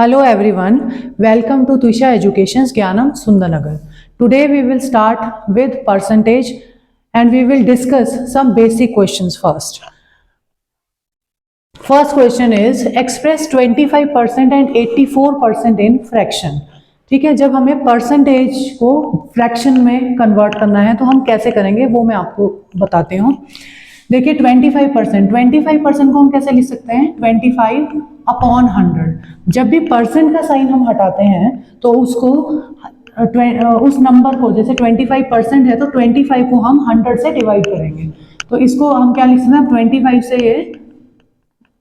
Hello everyone, welcome to Tuisha Education's Gyanam Sundarnagar. Today we will start with percentage and we will discuss some basic questions first. First question is express 25% and 84% in fraction. ठीक है, जब हमें percentage को fraction में convert करना है तो हम कैसे करेंगे वो मैं आपको बताती हूँ. देखिए 25% को हम कैसे लिख सकते हैं 25/100. जब भी परसेंट का साइन हम हटाते हैं तो उसको उस नंबर को, जैसे 25% है तो 25 को हम 100 से डिवाइड करेंगे. तो इसको हम क्या लिख सकते हैं, 25 से ये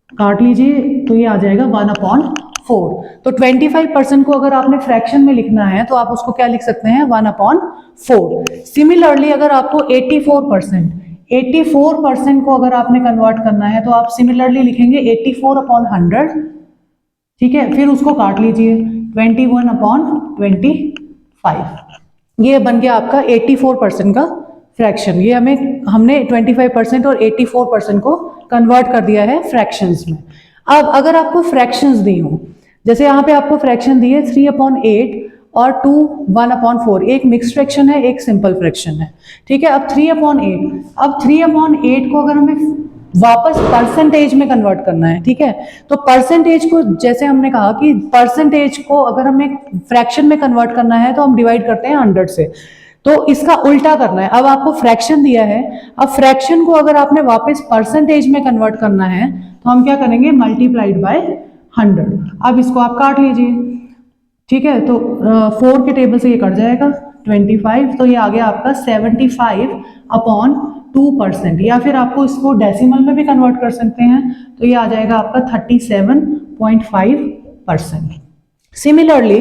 काट लीजिए तो ये आ जाएगा 1/4. तो 25% को अगर आपने फ्रैक्शन में लिखना है तो आप उसको क्या लिख सकते हैं 1/4. सिमिलरली अगर आपको 84% को अगर आपने कन्वर्ट करना है तो आप सिमिलरली लिखेंगे 84/100. ठीक है, फिर उसको काट लीजिए 21/25. ये बन गया आपका 84% का फ्रैक्शन. ये हमने 25% और 84% को कन्वर्ट कर दिया है फ्रैक्शंस में. अब अगर आपको फ्रैक्शंस दी हो, जैसे यहाँ पे आपको फ्रैक्शन दी है 3/8 और 2 1/4. एक मिक्स्ड फ्रैक्शन है, एक सिंपल फ्रैक्शन है. ठीक है, अब 3/8 को अगर हमें वापस परसेंटेज में कन्वर्ट करना है, ठीक है, तो परसेंटेज को, जैसे हमने कहा कि परसेंटेज को अगर हमें फ्रैक्शन में कन्वर्ट करना है तो हम डिवाइड करते हैं 100 से. तो इसका उल्टा करना है. अब आपको फ्रैक्शन दिया है, अब फ्रैक्शन को अगर आपने वापस परसेंटेज में कन्वर्ट करना है तो हम क्या करेंगे मल्टीप्लाइड बाय 100. अब इसको आप काट लीजिए. ठीक है, तो 4 के टेबल से ये कट जाएगा 25, तो ये आ गया आपका 75/2%. या फिर आपको इसको डेसिमल में भी कन्वर्ट कर सकते हैं तो ये आ जाएगा आपका 37.5%. सिमिलरली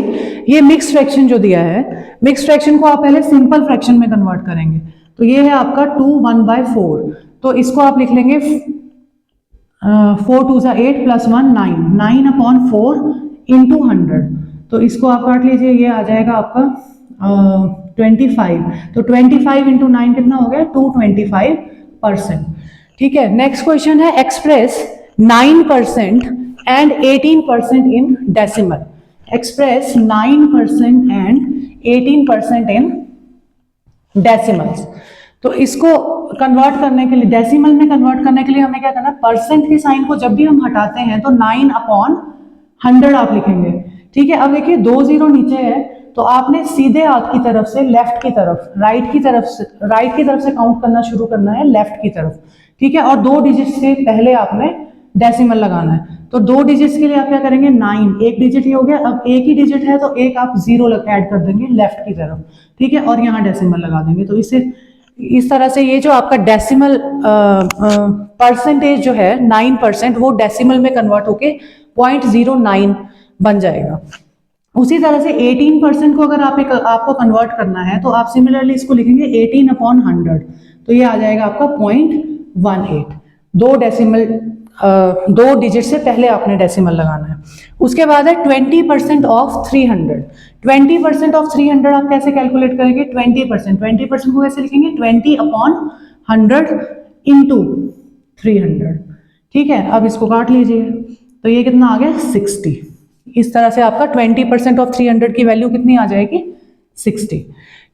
ये मिक्स फ्रैक्शन जो दिया है, मिक्स फ्रैक्शन को आप पहले सिंपल फ्रैक्शन में कन्वर्ट करेंगे. तो ये है आपका 2 1/4. तो इसको आप लिख लेंगे 4 2 8 + 1 9 9/4 × 100. तो इसको आप काट लीजिए, ये आ जाएगा आपका 25. तो 25 × 9 कितना हो गया 225%. ठीक है, नेक्स्ट क्वेश्चन है express 9% and 18% in decimal. Express 9% and 18% in decimals. तो इसको कन्वर्ट करने के लिए, डेसिमल में कन्वर्ट करने के लिए हमें क्या करना है, परसेंट के साइन को जब भी हम हटाते हैं तो 9/100 आप लिखेंगे. ठीक है, अब देखिए 2 0 नीचे है तो आपने सीधे हाथ की तरफ से लेफ्ट की तरफ, राइट की तरफ से काउंट करना शुरू करना है लेफ्ट की तरफ. ठीक है, और 2 डिजिट से पहले आपने डेसिमल लगाना है. तो 2 डिजिट्स के लिए आप क्या करेंगे 9, एक डिजिट ही हो गया. अब एक ही डिजिट है तो एक आप 0 ऐड कर देंगे लेफ्ट की तरफ. ठीक है, और यहाँ डेसिमल लगा देंगे. तो इस तरह से ये जो आपका डेसिमल परसेंटेज जो है 9%, वो डेसिमल में कन्वर्ट होके 0.09 बन जाएगा. उसी तरह से 18% को अगर आपको कन्वर्ट करना है तो आप सिमिलरली इसको लिखेंगे 18/100. तो ये आ जाएगा आपका 0.18. 2 डिजिट से पहले आपने डेसिमल लगाना है. उसके बाद है 20% ऑफ 300. 20% ऑफ 300 आप कैसे कैलकुलेट करेंगे, 20% को कैसे लिखेंगे 20/100 × 300. ठीक है, अब इसको काट लीजिए तो ये कितना आ गया 60. इस तरह से आपका 20% ऑफ 300 की वैल्यू कितनी आ जाएगी 60.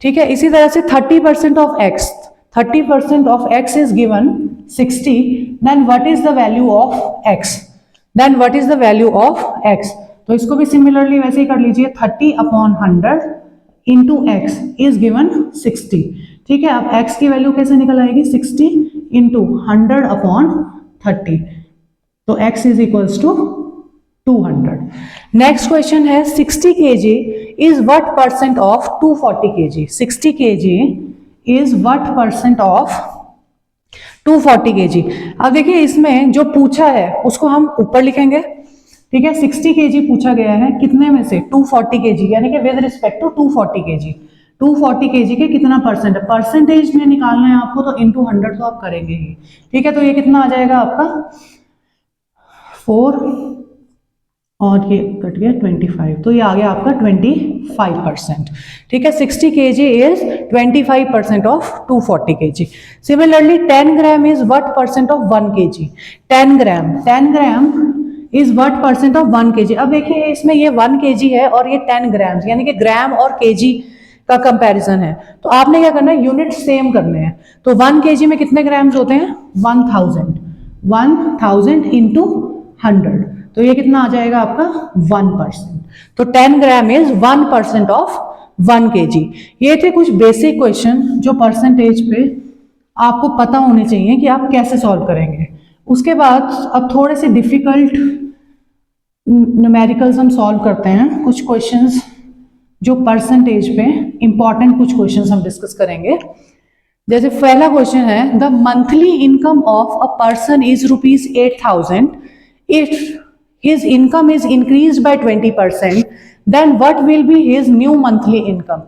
ठीक है, इसी तरह से 30% of x. 30% of x is given 60. Then what is the value of x? तो इसको भी सिमिलरली वैसे ही कर लीजिए. 30/100 into x is given 60. ठीक है, अब x की वैल्यू कैसे निकल आएगी 60 into 100/30. तो x is equals to 200. Next question है 60 kg is what percent of 240 kg? 60 kg is what percent of 240 kg? अब देखिए इसमें जो पूछा है उसको हम ऊपर लिखेंगे. ठीक है, 60 kg पूछा गया है कितने में से 240 kg, यानी कि with respect to 240 kg. 240 kg के कितना परसेंट है, परसेंटेज में निकालना है आपको तो into 100 तो आप करेंगे ही. ठीक है, तो ये कितना आ जाएगा आपका 4 और ये कट गया 25. तो ये आ गया आपका 25%. ठीक है, 60 kg is 25% of 240 kg. Similarly 10 gram is what percent of 1 kg? 10 gram is what percent of 1 kg। अब देखिए इसमें ये 1 kg है और ये 10 ग्राम्स, यानी कि ग्राम और केजी का कंपैरिजन है। तो आपने क्या करना है, यूनिट सेम करने हैं। तो 1 kg में कितने ग्राम्स होते हैं, 1000 इंटू 100, तो ये कितना आ जाएगा आपका 1%। तो 10 ग्राम इज 1% ऑफ 1 kg। ये थे कुछ बेसिक क्वेश्चन जो परसेंटेज पे आपको पता होने चाहिए कि आप कैसे सॉल्व करेंगे। उसके बाद अब थोड़े से डिफिकल्ट न्यूमेरिकल्स हम सॉल्व करते हैं, कुछ क्वेश्चंस जो परसेंटेज पे इंपॉर्टेंट कुछ क्वेश्चंस हम डिस्कस करेंगे। जैसे पहला क्वेश्चन है, the monthly income of a person is ₹8,000 if his income is increased by 20%, then what will be his new monthly income.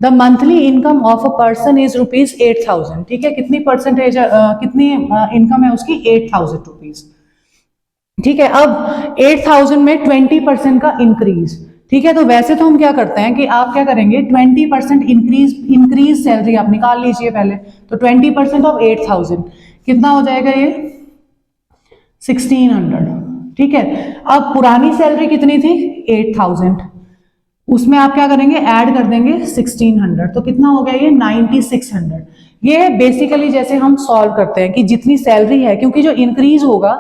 The monthly income of a person is ₹8,000, ठीक है, कितनी percentage कितनी income है उसकी, 8,000 rupees, ठीक है। अब 8,000 में 20% का इंक्रीज, ठीक है, तो वैसे तो हम क्या करते हैं कि आप क्या करेंगे, 20% इंक्रीज सैलरी आप निकाल लीजिए पहले। तो 20% ऑफ 8,000 कितना हो जाएगा, ये 1600, ठीक है। अब पुरानी सैलरी कितनी थी, 8,000, उसमें आप क्या करेंगे, ऐड कर देंगे 1600, तो कितना हो गया ये 9600। ये बेसिकली जैसे हम सॉल्व करते हैं कि जितनी सैलरी है, क्योंकि जो इंक्रीज होगा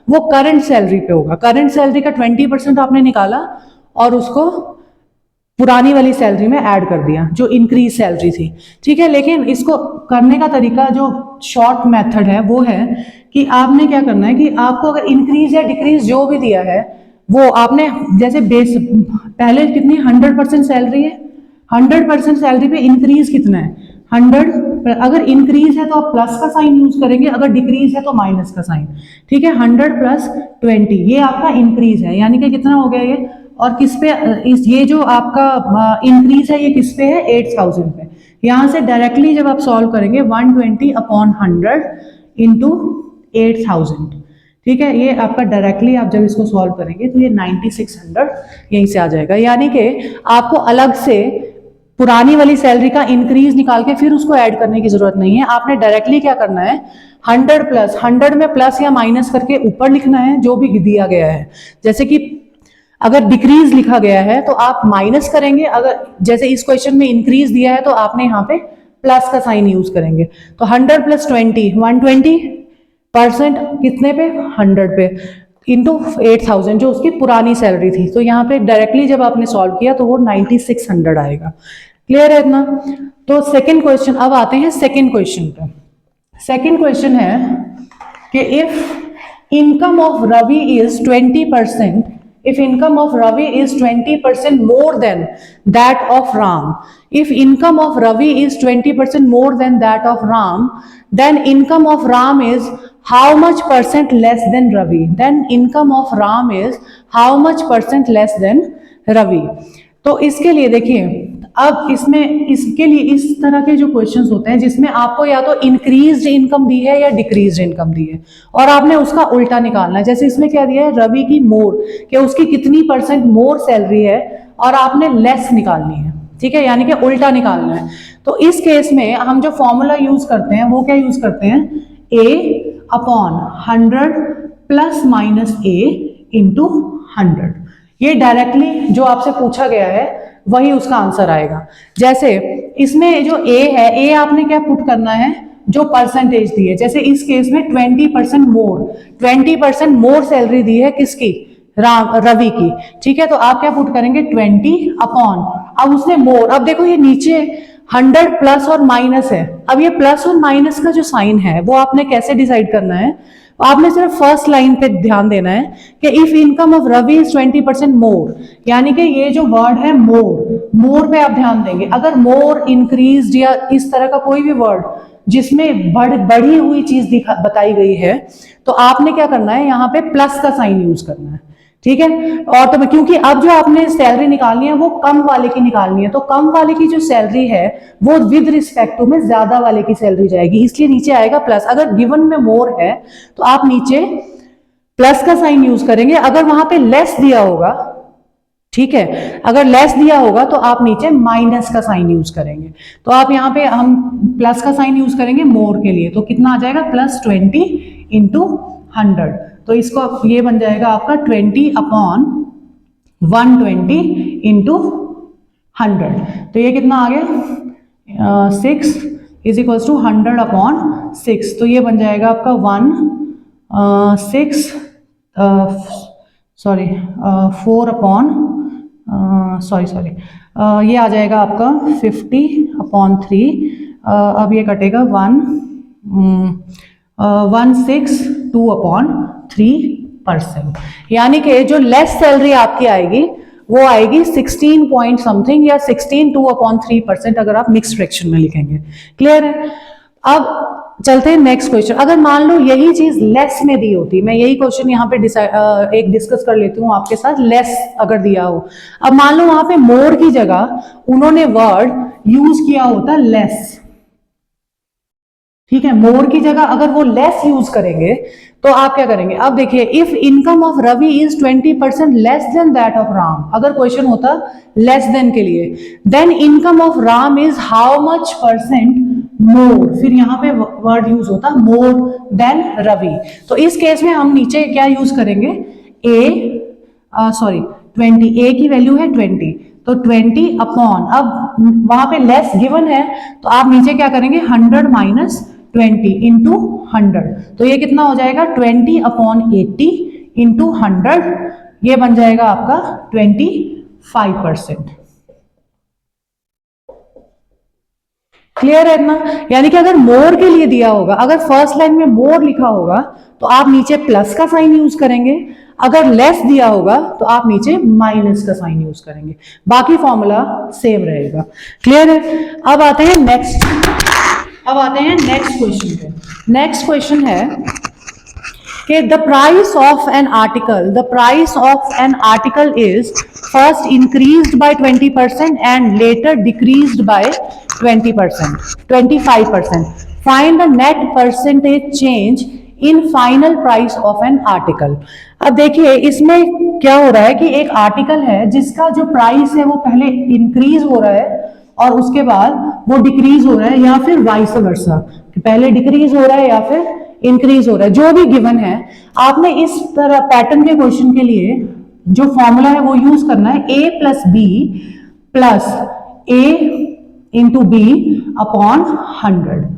वो करंट सैलरी पे होगा, करंट सैलरी का 20% आपने निकाला और उसको पुरानी वाली सैलरी में ऐड कर दिया जो इंक्रीज सैलरी थी, ठीक है। लेकिन इसको करने का तरीका जो शॉर्ट मेथड है वो है कि आपने क्या करना है कि आपको अगर इंक्रीज या डिक्रीज जो भी दिया है वो आपने जैसे बेस पहले कितनी 100% सैलरी है, 100% सैलरी पे इंक्रीज कितना है 100, अगर इंक्रीज है तो आप प्लस का साइन यूज करेंगे, अगर डिक्रीज है तो माइनस का साइन, ठीक है। 100 प्लस 20 ये आपका इंक्रीज है, यानी कि कितना हो गया ये, और किस पे ये जो आपका इंक्रीज है ये किस पे है, 8,000 पे। यहां से डायरेक्टली जब आप सॉल्व करेंगे 120 अपॉन 100 इंटू 8,000, ठीक है, ये आपका डायरेक्टली आप जब इसको सॉल्व करेंगे तो ये 9600 यहीं से आ जाएगा। यानी कि आपको अलग से पुरानी वाली सैलरी का इंक्रीज निकाल के फिर उसको ऐड करने की जरूरत नहीं है, आपने डायरेक्टली क्या करना है, 100 प्लस 100 में प्लस या माइनस करके ऊपर लिखना है जो भी दिया गया है। जैसे कि अगर डिक्रीज लिखा गया है तो आप माइनस करेंगे, अगर जैसे इस क्वेश्चन में इंक्रीज दिया है तो आपने यहाँ पे प्लस का साइन यूज करेंगे। तो 100 प्लस 20 120% कितने पे, 100 पे, इंटू 8,000 जो उसकी पुरानी सैलरी थी। तो यहाँ पे डायरेक्टली जब आपने सॉल्व किया तो वो 9600 आएगा। क्लियर है इतना। तो सेकंड क्वेश्चन, अब आते हैं सेकंड क्वेश्चन पे। सेकंड क्वेश्चन है कि if income of Ravi is 20%, if income of Ravi is 20% more than that of Ram, if income of Ravi is 20% more than that of Ram, then income of Ram is how much percent less than Ravi, then income of Ram is how much percent less than Ravi। तो इसके लिए देखिए, अब इसमें इसके लिए इस तरह के जो क्वेश्चंस होते हैं जिसमें आपको या तो इंक्रीज्ड इनकम दी है या डिक्रीज्ड इनकम दी है और आपने उसका उल्टा निकालना है। जैसे इसमें क्या दिया है, रवि की मोर, कि उसकी कितनी परसेंट मोर सैलरी है और आपने लेस निकालनी है, ठीक है, यानी कि उल्टा निकालना है। तो इस केस में हम जो फॉर्मूला यूज करते हैं वो क्या यूज करते हैं, ए अपॉन 100 प्लस माइनस ए इंटू 100। ये डायरेक्टली जो आपसे पूछा गया है वही उसका आंसर आएगा। जैसे इसमें जो ए है, ए आपने क्या पुट करना है, जो परसेंटेज दी है। जैसे इस केस में 20% मोर, 20% मोर सैलरी दी है किसकी, रवि की, ठीक है। तो आप क्या पुट करेंगे, 20 अपॉन, अब उसने मोर, अब देखो ये नीचे 100 प्लस और माइनस है, अब ये प्लस और माइनस का जो साइन है वो आपने कैसे डिसाइड करना है, आपने सिर्फ फर्स्ट लाइन पे ध्यान देना है कि if income of Ravi is 20% more, यानी कि ये जो वर्ड है मोर, मोर पे आप ध्यान देंगे। अगर मोर, इंक्रीज या इस तरह का कोई भी वर्ड जिसमें बढ़ी हुई चीज बताई गई है तो आपने क्या करना है, यहाँ पे प्लस का साइन यूज करना है, ठीक है। और तो क्योंकि अब जो आपने सैलरी निकालनी है वो कम वाले की निकालनी है, तो कम वाले की जो सैलरी है वो विद रिस्पेक्ट टू में ज्यादा वाले की सैलरी जाएगी, इसलिए नीचे आएगा प्लस। अगर गिवन में मोर है तो आप नीचे प्लस का साइन यूज करेंगे, अगर वहां पे लेस दिया होगा, ठीक है, अगर लेस दिया होगा तो आप नीचे माइनस का साइन यूज करेंगे। तो आप यहाँ पे हम प्लस का साइन यूज करेंगे मोर के लिए, तो कितना आ जाएगा, +20 इंटू 100। तो इसको ये बन जाएगा आपका 20/120 इंटू 100। तो ये कितना आ गया 6 इज इक्वल टू 100/6। तो ये बन जाएगा आपका 4 ये आ जाएगा आपका 50/3। अब ये कटेगा 162/3%। यानी कि जो लेस सैलरी आपकी आएगी वो आएगी 16 पॉइंट समथिंग या 16/2/3% अगर आप मिक्स फ्रैक्शन में लिखेंगे। क्लियर है? अब चलते हैं नेक्स्ट क्वेश्चन। अगर मान लो यही चीज लेस में दी होती, मैं यही क्वेश्चन यहाँ पे एक डिस्कस कर लेती हूँ आपके साथ, लेस अगर दिया हो। अब मान लो वहां पे मोर की जगह उन्होंने वर्ड यूज किया होता लेस। ठीक है, मोर की जगह अगर वो लेस यूज करेंगे तो आप क्या करेंगे? अब देखिए, if income of Ravi is 20% less than that of Ram, अगर क्वेश्चन होता लेस देन के लिए, then income of Ram is how much percent more, फिर यहां पे वर्ड यूज होता मोर देन रवि। तो इस केस में हम नीचे क्या यूज करेंगे? 20, ए की वैल्यू है 20, तो 20 अपॉन, अब वहां पे लेस गिवन है तो आप नीचे क्या करेंगे? 100 माइनस 20 इंटू 100। तो ये कितना हो जाएगा? 20/80 इंटू 100, ये बन जाएगा आपका 25%। क्लियर है ना? यानी कि अगर मोर के लिए दिया होगा, अगर फर्स्ट लाइन में मोर लिखा होगा तो आप नीचे प्लस का साइन यूज करेंगे, अगर लेस दिया होगा तो आप नीचे माइनस का साइन यूज करेंगे, बाकी फॉर्मूला सेम रहेगा। क्लियर है? अब आते हैं नेक्स्ट क्वेश्चन पे। नेक्स्ट क्वेश्चन है कि the price of an article is first increased by 20% and later decreased bye 25%। Find the net percentage change in final price of an article. अब देखिए, इसमें क्या हो रहा है कि एक आर्टिकल है जिसका जो प्राइस है वो पहले इंक्रीज हो रहा है और उसके बाद वो डिक्रीज हो रहा है, या फिर वाइस वर्सा, पहले डिक्रीज हो रहा है या फिर इंक्रीज हो रहा है, जो भी गिवन है। आपने इस तरह पैटर्न के क्वेश्चन के लिए जो फॉर्मूला है वो यूज करना है, a plus B plus a into B upon 100।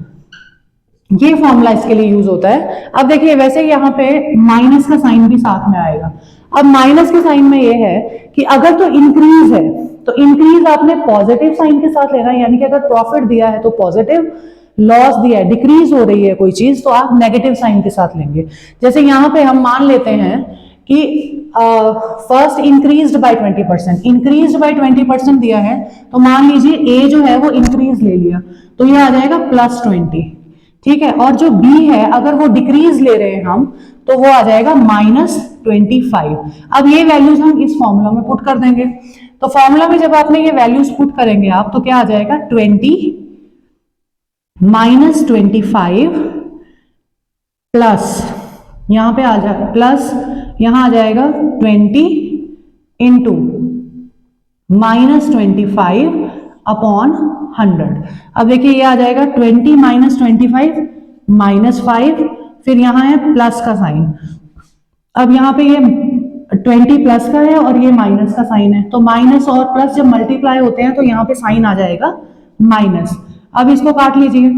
ये फॉर्मूला इसके लिए यूज होता है। अब देखिए, वैसे यहाँ पे माइनस का साइन भी साथ में आएगा। अब माइनस के साइन में ये है कि अगर तो इंक्रीज है तो इंक्रीज आपने पॉजिटिव साइन के साथ लेना है, यानी कि अगर प्रॉफिट दिया है तो पॉजिटिव, लॉस दिया है, डिक्रीज हो रही है कोई चीज, तो आप नेगेटिव साइन के साथ लेंगे। जैसे यहाँ पे हम मान लेते हैं कि फर्स्ट इंक्रीज्ड बाय 20% दिया है, तो मान लीजिए ए जो है वो इंक्रीज ले लिया, तो ये आ जाएगा +20। ठीक है, और जो बी है अगर वो डिक्रीज ले रहे हैं हम, तो वो आ जाएगा -25। अब ये वैल्यूज हम इस फॉर्मूला में पुट कर देंगे। तो फॉर्मूला में जब आपने ये वैल्यूज पुट करेंगे आप, तो क्या आ जाएगा? 20 -25 प्लस, यहां पे आ जाएगा प्लस, यहां आ जाएगा 20 इंटू -25 अपॉन 100। अब देखिए, ये आ जाएगा 20 -25 -5, फिर यहां है प्लस का साइन। अब यहाँ पे ये 20 प्लस का है और ये माइनस का साइन है, तो माइनस और प्लस जब मल्टीप्लाई होते हैं तो यहाँ पे साइन आ जाएगा माइनस। अब इसको काट लीजिए,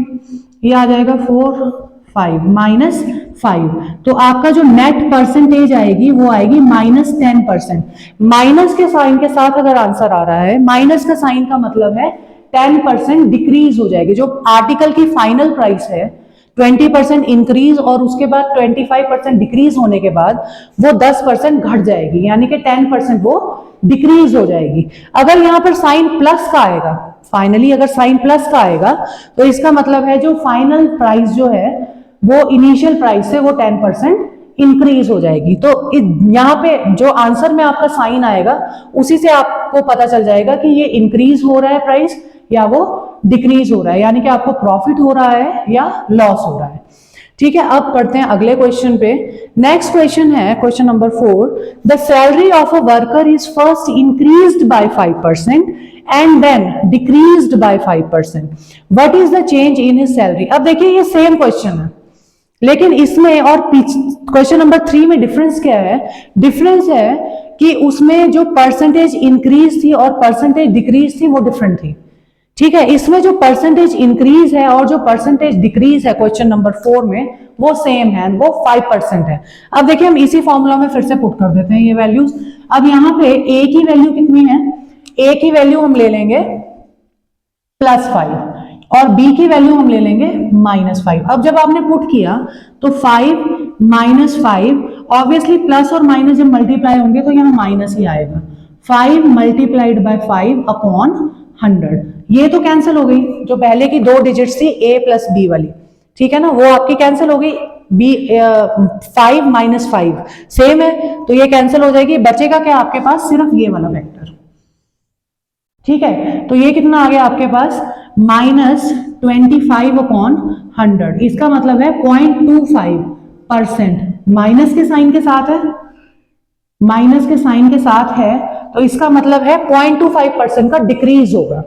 ये आ जाएगा 4 5 -5। तो आपका जो नेट परसेंटेज आएगी वो आएगी -10%। माइनस के साइन के साथ अगर आंसर आ रहा है, माइनस का साइन का मतलब है 10% डिक्रीज हो जाएगी। जो आर्टिकल की फाइनल प्राइस है 20% इंक्रीज और उसके बाद 25% डिक्रीज होने के बाद वो 10% घट जाएगी, यानी कि 10% वो डिक्रीज हो जाएगी। अगर यहां पर साइन प्लस का आएगा, फाइनली अगर साइन प्लस का आएगा, तो इसका मतलब है जो फाइनल प्राइस जो है वो इनिशियल प्राइस से वो 10% इंक्रीज हो जाएगी। तो यहाँ पे जो आंसर में आपका साइन आएगा उसी से आपको पता चल जाएगा कि ये इंक्रीज हो रहा है प्राइस या वो डिक्रीज हो रहा है, यानी कि आपको प्रॉफिट हो रहा है या लॉस हो रहा है। ठीक है, अब पढ़ते हैं अगले क्वेश्चन पे। नेक्स्ट क्वेश्चन है question number 4। The salary of a worker is first increased by 5% and then decreased by 5%। What is the change in his salary? अब देखिए, ये सेम क्वेश्चन है, लेकिन इसमें और क्वेश्चन नंबर 3 में डिफरेंस क्या है? डिफरेंस है कि उसमें जो परसेंटेज इंक्रीज थी और परसेंटेज डिक्रीज थी वो डिफरेंट थी। ठीक है, इसमें जो परसेंटेज इंक्रीज है और जो परसेंटेज डिक्रीज है क्वेश्चन नंबर 4 में वो सेम है, वो 5% है। अब देखिए हम इसी फॉर्मूला में फिर से पुट कर देते हैं ये वैल्यूज। अब यहाँ पे ए की वैल्यू कितनी है? ए की वैल्यू हम ले लेंगे +5 और बी की वैल्यू हम ले लेंगे -5। अब जब आपने पुट किया तो 5 -5, ऑब्वियसली प्लस और माइनस जब मल्टीप्लाई होंगे तो यहाँ माइनस ही आएगा। 5 मल्टीप्लाइड बाय 5 अपॉन 100, ये तो कैंसिल हो गई, जो पहले की 2 डिजिट्स थी a प्लस बी वाली, ठीक है ना, वो आपकी कैंसिल हो गई। बी 5 -5 सेम है तो ये कैंसिल हो जाएगी, बचेगा क्या आपके पास? सिर्फ ये वाला वेक्टर। ठीक है, तो ये कितना आ गया आपके पास? -25 अपॉन 100, इसका मतलब है 0.25%। माइनस के साइन के साथ है, माइनस के साइन के साथ है, तो इसका मतलब है 0.25% का डिक्रीज होगा,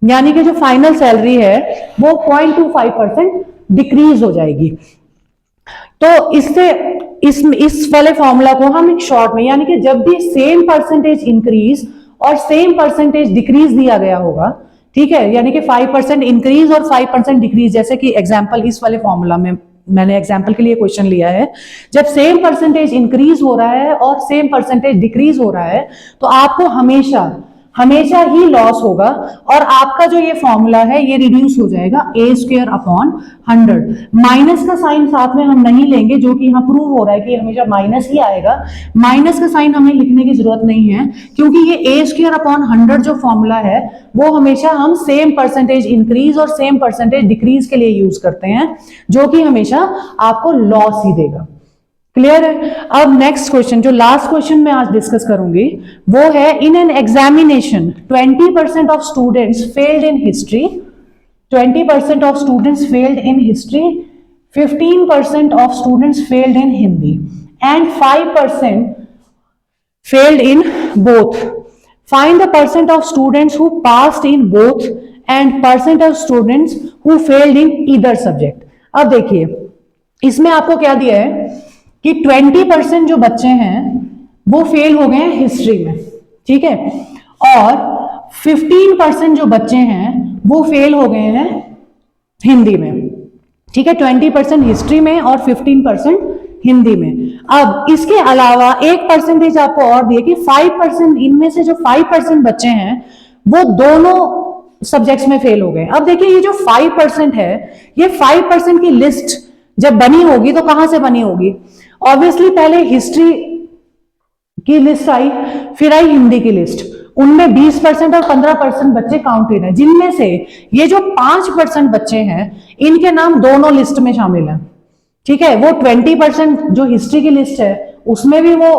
यानी कि जो फाइनल सैलरी है वो 0.25% डिक्रीज हो जाएगी। तो इससे इस वाले फॉर्मूला को हम एक शॉर्ट में, यानी कि जब भी सेम परसेंटेज इंक्रीज और सेम परसेंटेज डिक्रीज दिया गया होगा, ठीक है, यानी कि 5% इंक्रीज और 5% डिक्रीज, जैसे कि एग्जांपल इस वाले फॉर्मूला में मैंने एग्जांपल के लिए क्वेश्चन लिया है, जब सेम परसेंटेज इंक्रीज हो रहा है और सेम परसेंटेज डिक्रीज हो रहा है तो आपको हमेशा हमेशा ही लॉस होगा और आपका जो ये फॉर्मूला है ये रिड्यूस हो जाएगा a² अपॉन 100। माइनस का साइन साथ में हम नहीं लेंगे, जो कि यहाँ प्रूव हो रहा है कि हमेशा माइनस ही आएगा। माइनस का साइन हमें लिखने की जरूरत नहीं है, क्योंकि ये a² अपॉन 100 जो फॉर्मूला है वो हमेशा हम सेम परसेंटेज इंक्रीज और सेम परसेंटेज डिक्रीज के लिए यूज करते हैं, जो कि हमेशा आपको लॉस ही देगा। क्लियर है? अब नेक्स्ट क्वेश्चन, जो लास्ट क्वेश्चन मैं आज डिस्कस करूंगी, वो है in an examination 20% of students failed in history, 20% of students failed in history, 15% of students failed in Hindi and 5% failed in both. Find the percent of students who passed in both and percent of students who failed in either subject. अब देखिए इसमें आपको क्या दिया है कि 20% जो बच्चे हैं वो फेल हो गए हैं हिस्ट्री में, ठीक है, और 15% जो बच्चे हैं वो फेल हो गए हैं हिंदी में, ठीक है, 20% हिस्ट्री में और 15% हिंदी में। अब इसके अलावा एक परसेंटेज आपको और दिए कि 5%, इनमें से जो 5% बच्चे हैं वो दोनों सब्जेक्ट्स में फेल हो गए। अब देखिए ये जो 5% है, ये 5% की लिस्ट जब बनी होगी तो कहां से बनी होगी? ऑब्वियसली पहले हिस्ट्री की लिस्ट आई, फिर आई हिंदी की लिस्ट, उनमें 20% और 15% बच्चे काउंटेड हैं, जिनमें से ये जो 5% बच्चे हैं इनके नाम दोनों लिस्ट में शामिल हैं, ठीक है, वो 20% जो हिस्ट्री की लिस्ट है उसमें भी वो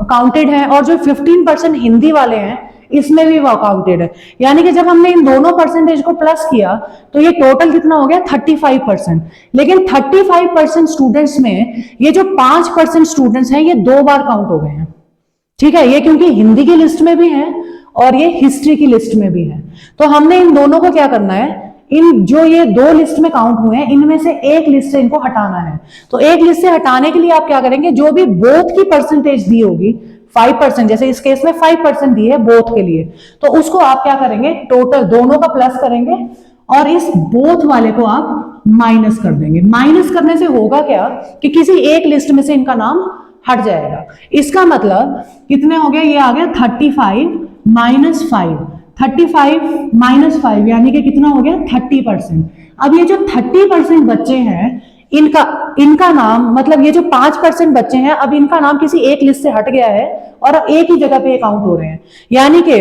काउंटेड है और जो 15% हिंदी वाले हैं इसमें भी वो काउंटेड है। यानी कि जब हमने इन दोनों परसेंटेज को प्लस किया तो ये टोटल कितना हो गया? 35%। लेकिन 35% स्टूडेंट्स में ये जो 5% स्टूडेंट्स हैं ये 2 बार काउंट हो गए हैं, ठीक है, ये क्योंकि हिंदी की लिस्ट में भी है और ये हिस्ट्री की लिस्ट में भी है। तो हमने इन दोनों को क्या करना है, इन जो ये 2 लिस्ट में काउंट हुए हैं इनमें से एक लिस्ट से इनको हटाना है। तो एक लिस्ट से हटाने के लिए आप क्या करेंगे, जो भी बोथ की परसेंटेज दी होगी 5%, जैसे इस केस में 5% दी है बोथ के लिए, तो उसको आप क्या करेंगे, टोटल दोनों का प्लस करेंगे और इस बोथ वाले को आप माइनस कर देंगे। माइनस करने से होगा क्या कि किसी एक लिस्ट में से इनका नाम हट जाएगा। इसका मतलब कितने हो गए? ये आ गया 35 - 5, 35 - 5 यानी कि कितना हो गया? 30%। अब ये जो 30% बच्चे हैं इनका नाम, मतलब ये जो 5% बच्चे हैं अब इनका नाम किसी एक लिस्ट से हट गया है और एक ही जगह पे काउंट हो रहे हैं। यानी कि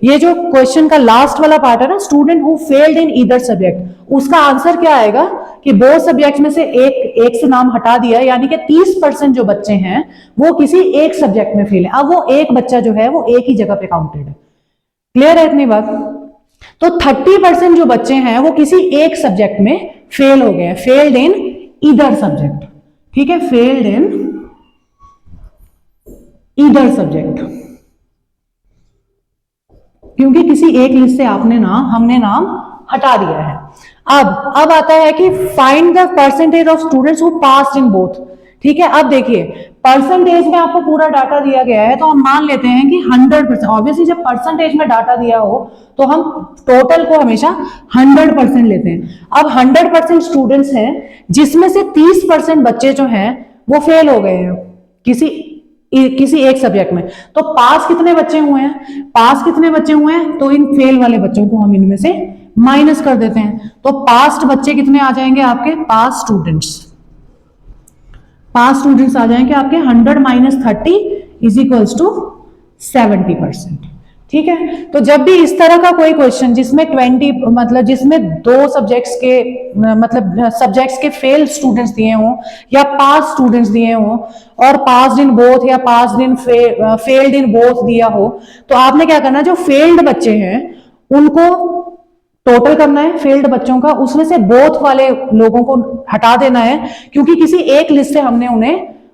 ये जो क्वेश्चन का लास्ट वाला पार्ट है ना, student who failed in either subject, उसका आंसर क्या आएगा कि बोथ सब्जेक्ट में से एक से नाम हटा दिया, यानी कि 30% जो बच्चे हैं वो किसी एक सब्जेक्ट में फेल है। अब वो एक बच्चा जो है वो एक ही जगह पे काउंटेड है। क्लियर है इतनी बात? तो 30% जो बच्चे हैं वो किसी एक सब्जेक्ट में फेल हो गए, फेल्ड इन ईदर सब्जेक्ट, ठीक है, फेल्ड इन ईदर सब्जेक्ट, क्योंकि किसी एक लिस्ट से हमने नाम हटा दिया है। अब आता है कि find the percentage of students who passed in both. ठीक है, अब देखिए परसेंटेज में आपको पूरा डाटा दिया गया है, तो हम मान लेते हैं कि 100%। ऑब्वियसली जब परसेंटेज में डाटा दिया हो तो हम टोटल को हमेशा 100% लेते हैं। अब 100% स्टूडेंट्स हैं, जिसमें से 30% बच्चे जो हैं वो फेल हो गए हैं किसी एक सब्जेक्ट में। तो पास कितने बच्चे हुए हैं, पास कितने बच्चे हुए हैं, तो इन फेल वाले बच्चों को हम इनमें से माइनस कर देते हैं। तो पास्ट बच्चे कितने आ जाएंगे आपके, पास स्टूडेंट्स आ जाएंगे आपके 100 - 30 इज इक्वल्स टू 70%। ठीक है, तो जब भी इस तरह का कोई क्वेश्चन जिसमें 20 मतलब जिसमें दो सब्जेक्ट्स के फेल स्टूडेंट्स दिए हों या पास स्टूडेंट्स दिए हों और पास्ड इन बोथ या passed in failed in both दिया हो, तो आपने क्या करना है, जो फेल्ड बच्चे हैं उनको टोटल करना है फेल्ड बच्चों का, उसमें से बोथ वाले लोगों को हटा देना है, क्योंकि किसी एक लिस्ट से हमने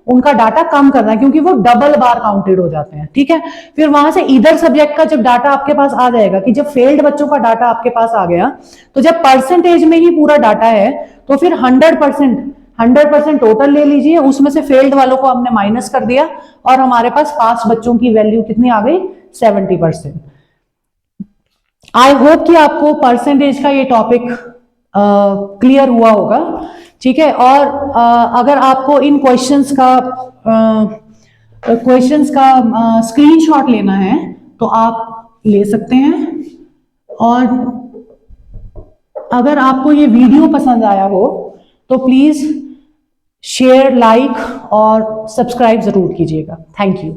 उनका डाटा कम करना है, क्योंकि वो डबल बार काउंटेड हो जाते हैं। ठीक है, फिर वहां से इधर सब्जेक्ट का जब डाटा आपके पास आ जाएगा, कि जब फेल्ड बच्चों का डाटा आपके पास आ गया, तो जब परसेंटेज में ही पूरा डाटा है तो फिर 100% टोटल ले लीजिए, उसमें से फेल्ड वालों को हमने माइनस कर दिया और हमारे पास पास बच्चों की वैल्यू कितनी आ गई, 70%। आई होप कि आपको परसेंटेज का ये टॉपिक क्लियर हुआ होगा। ठीक है, और अगर आपको इन क्वेश्चंस का स्क्रीनशॉट लेना है तो आप ले सकते हैं, और अगर आपको ये वीडियो पसंद आया हो तो प्लीज शेयर, लाइक और सब्सक्राइब जरूर कीजिएगा। Thank you.